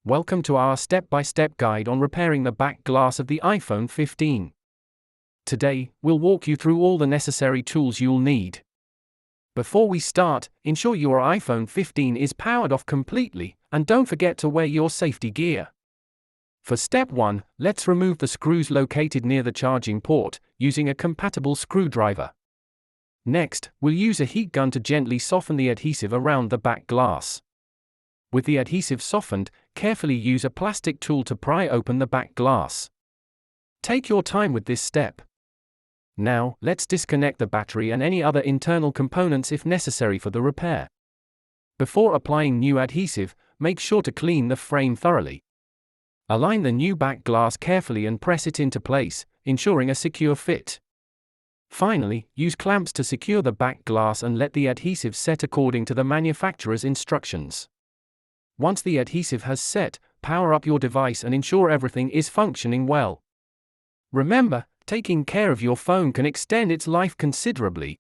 Welcome to our step-by-step guide on repairing the back glass of the iPhone 15. Today, we'll walk you through all the necessary tools you'll need. Before we start, ensure your iPhone 15 is powered off completely, and don't forget to wear your safety gear. For step 1, let's remove the screws located near the charging port, using a compatible screwdriver. Next, we'll use a heat gun to gently soften the adhesive around the back glass. With the adhesive softened, carefully use a plastic tool to pry open the back glass. Take your time with this step. Now, let's disconnect the battery and any other internal components if necessary for the repair. Before applying new adhesive, make sure to clean the frame thoroughly. Align the new back glass carefully and press it into place, ensuring a secure fit. Finally, use clamps to secure the back glass and let the adhesive set according to the manufacturer's instructions. Once the adhesive has set, power up your device and ensure everything is functioning well. Remember, taking care of your phone can extend its life considerably.